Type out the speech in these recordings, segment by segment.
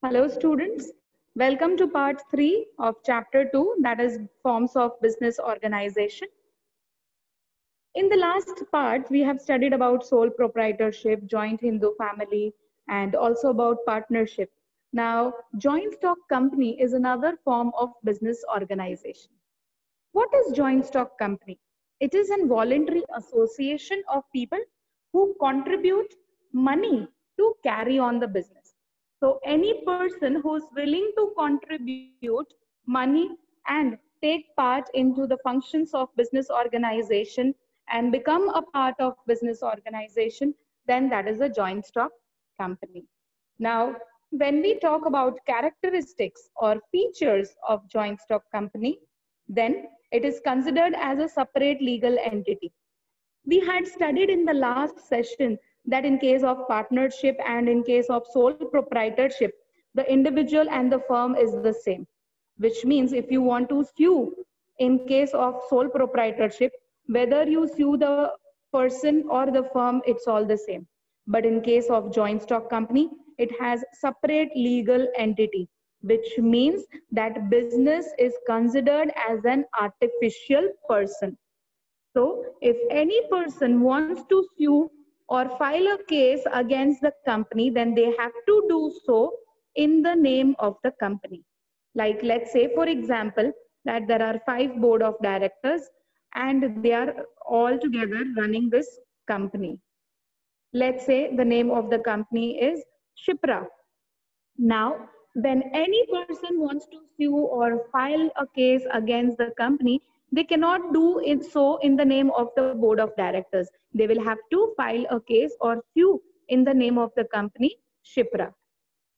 Hello students, welcome to part 3 of chapter 2, that is forms of business organization. In the last part, we have studied about sole proprietorship, joint Hindu family, and also about partnership. Now, joint stock company is another form of business organization. What is joint stock company? It is a voluntary association of people who contribute money to carry on the business. So any person who is willing to contribute money and take part into the functions of business organization and become a part of business organization, then that is a joint stock company. Now, when we talk about characteristics or features of joint stock company, then it is considered as a separate legal entity. We had studied in the last session that in case of partnership and in case of sole proprietorship, the individual and the firm is the same, which means if you want to sue in case of sole proprietorship, whether you sue the person or the firm, it's all the same. But in case of joint stock company, it has separate legal entity, which means that business is considered as an artificial person. So if any person wants to sue or file a case against the company, then they have to do so in the name of the company. Like let's say, for example, that there are 5 board of directors and they are all together running this company. Let's say the name of the company is Shipra. Now, when any person wants to sue or file a case against the company, they cannot do it so in the name of the board of directors. They will have to file a case or sue in the name of the company, Shipra.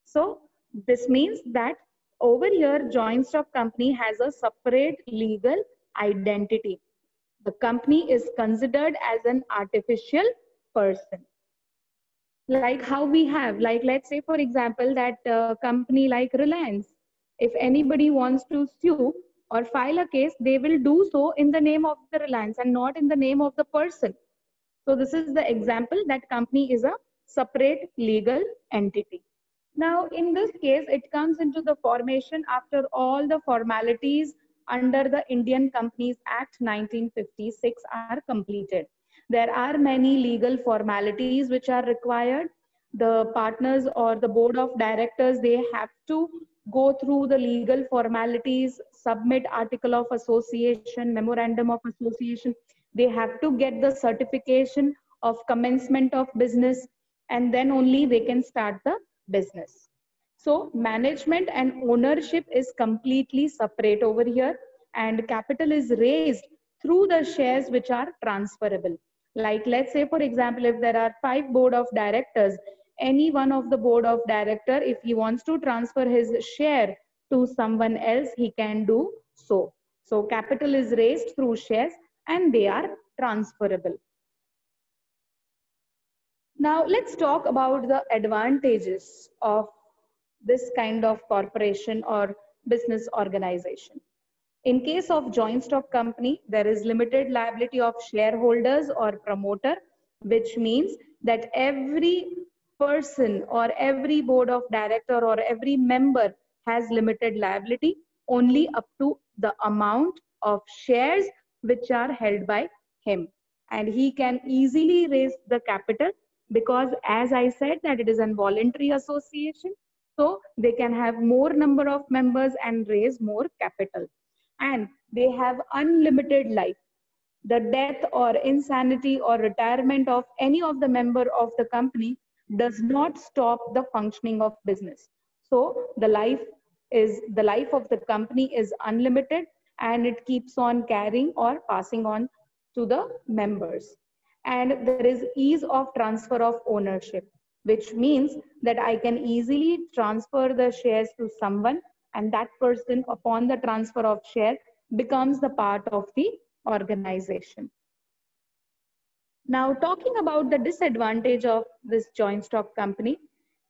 So this means that over here, joint stock company has a separate legal identity. The company is considered as an artificial person. Like how we have, like let's say for example that company like Reliance, if anybody wants to sue or file a case, they will do so in the name of the Reliance and not in the name of the person. So this is the example that company is a separate legal entity. Now in this case, it comes into the formation after all the formalities under the Indian Companies Act 1956 are completed. There are many legal formalities which are required. The partners or the board of directors, they have to go through the legal formalities, submit article of association, memorandum of association. They have to get the certification of commencement of business, and then only they can start the business. So management and ownership is completely separate over here, and capital is raised through the shares which are transferable. Like let's say for example, if there are 5 board of directors, any one of the board of director, if he wants to transfer his share to someone else, he can do so. So capital is raised through shares and they are transferable. Now let's talk about the advantages of this kind of corporation or business organization. In case of joint stock company, there is limited liability of shareholders or promoter, which means that every person or every board of director or every member has limited liability only up to the amount of shares which are held by him. And he can easily raise the capital because, as I said, that it is a voluntary association. So they can have more number of members and raise more capital. And they have unlimited life. The death or insanity or retirement of any of the member of the company does not stop the functioning of business. So the life of the company is unlimited and it keeps on carrying or passing on to the members. And there is ease of transfer of ownership, which means that I can easily transfer the shares to someone, and that person upon the transfer of share becomes the part of the organization. Now talking about the disadvantage of this joint stock company,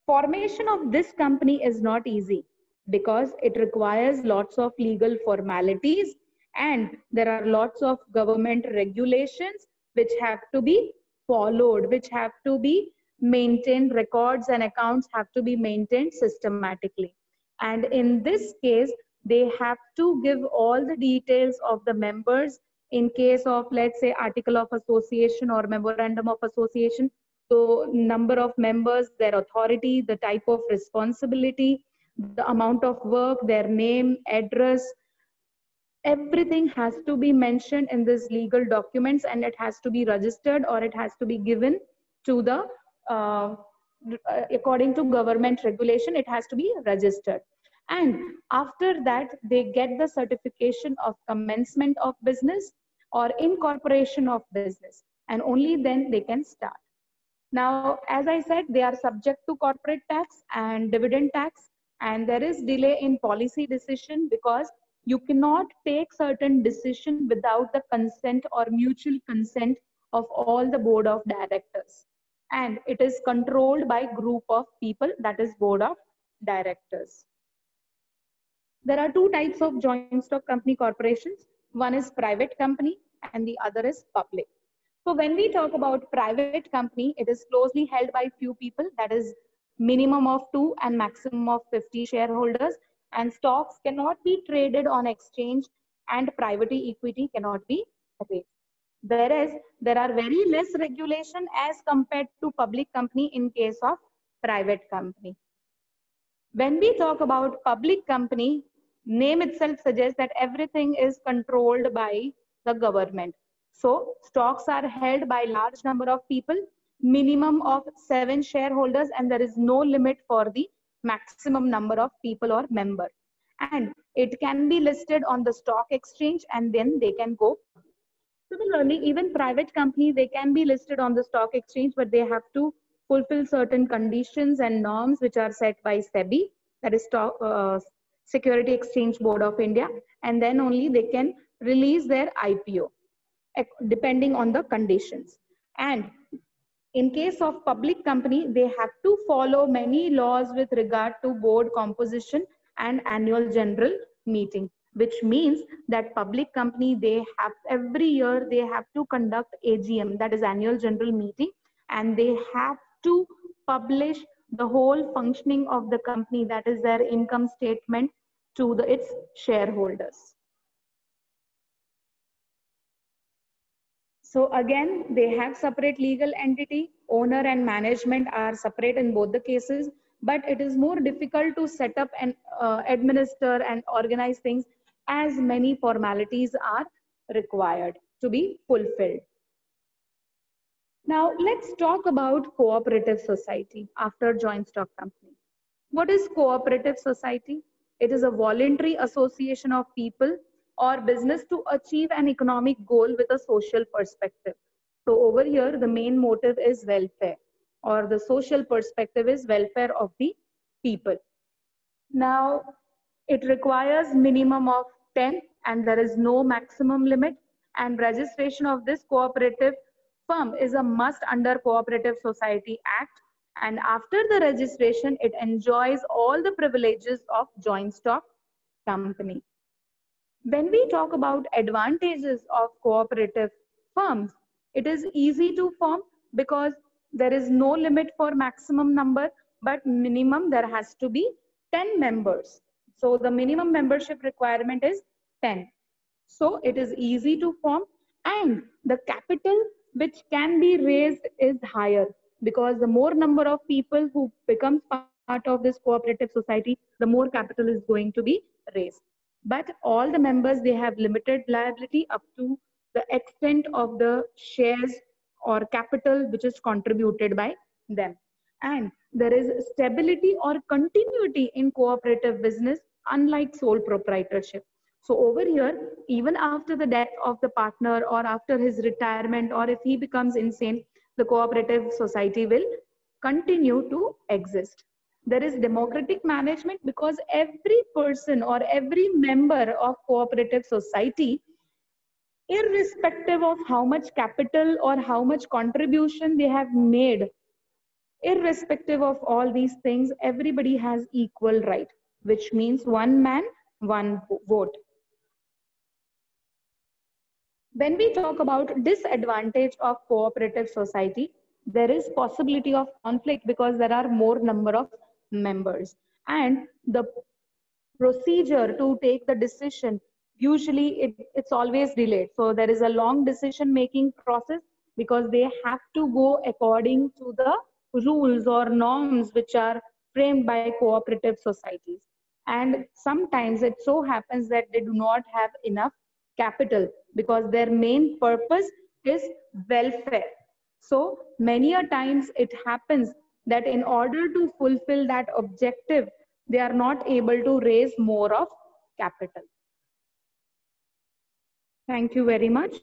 formation of this company is not easy because it requires lots of legal formalities and there are lots of government regulations which have to be followed, which have to be maintained, records and accounts have to be maintained systematically. And in this case, they have to give all the details of the members in case of, let's say, article of association or memorandum of association. So number of members, their authority, the type of responsibility, the amount of work, their name, address, everything has to be mentioned in this legal documents, and it has to be registered or it has to be given to the according to government regulation, it has to be registered. And after that, they get the certification of commencement of business or incorporation of business, and only then they can start. Now, as I said, they are subject to corporate tax and dividend tax, and there is delay in policy decision because you cannot take certain decision without the consent or mutual consent of all the board of directors. And it is controlled by group of people, that is board of directors. There are two types of joint stock company corporations. One is private company and the other is public. So when we talk about private company, it is closely held by few people, that is minimum of 2 and maximum of 50 shareholders, and stocks cannot be traded on exchange and private equity cannot be raised. Whereas there are very less regulation as compared to public company in case of private company. When we talk about public company, name itself suggests that everything is controlled by the government. So stocks are held by large number of people, minimum of 7 shareholders, and there is no limit for the maximum number of people or member. And it can be listed on the stock exchange and then they can go. Similarly, even private companies, they can be listed on the stock exchange, but they have to fulfill certain conditions and norms which are set by SEBI, that is Security Exchange Board of India, and then only they can release their IPO depending on the conditions. And in case of public company, they have to follow many laws with regard to board composition and annual general meeting, which means that public company, they have every year they have to conduct AGM, that is annual general meeting, and they have to publish the whole functioning of the company, that is their income statement, to its shareholders. So again, they have separate legal entity, owner and management are separate in both the cases, but it is more difficult to set up and administer and organize things as many formalities are required to be fulfilled. Now let's talk about cooperative society after joint stock company. What is cooperative society? It is a voluntary association of people or business to achieve an economic goal with a social perspective. So over here, the main motive is welfare, or the social perspective is welfare of the people. Now, it requires minimum of 10 and there is no maximum limit, and registration of this cooperative firm is a must under Cooperative Society Act, and after the registration, it enjoys all the privileges of joint stock company. When we talk about advantages of cooperative firms, it is easy to form because there is no limit for maximum number, but minimum there has to be 10 members. So the minimum membership requirement is 10. So it is easy to form, and the capital which can be raised is higher because the more number of people who become part of this cooperative society, the more capital is going to be raised. But all the members, they have limited liability up to the extent of the shares or capital which is contributed by them. And there is stability or continuity in cooperative business, unlike sole proprietorship. So over here, even after the death of the partner or after his retirement, or if he becomes insane, the cooperative society will continue to exist. There is democratic management because every person or every member of cooperative society, irrespective of how much capital or how much contribution they have made, irrespective of all these things, everybody has equal right, which means one man, one vote. When we talk about disadvantage of cooperative society, there is possibility of conflict because there are more number of members, and the procedure to take the decision, usually it's always delayed. So there is a long decision making process because they have to go according to the rules or norms which are framed by cooperative societies. And sometimes it so happens that they do not have enough capital because their main purpose is welfare. So many a times it happens that in order to fulfill that objective, they are not able to raise more of capital. Thank you very much.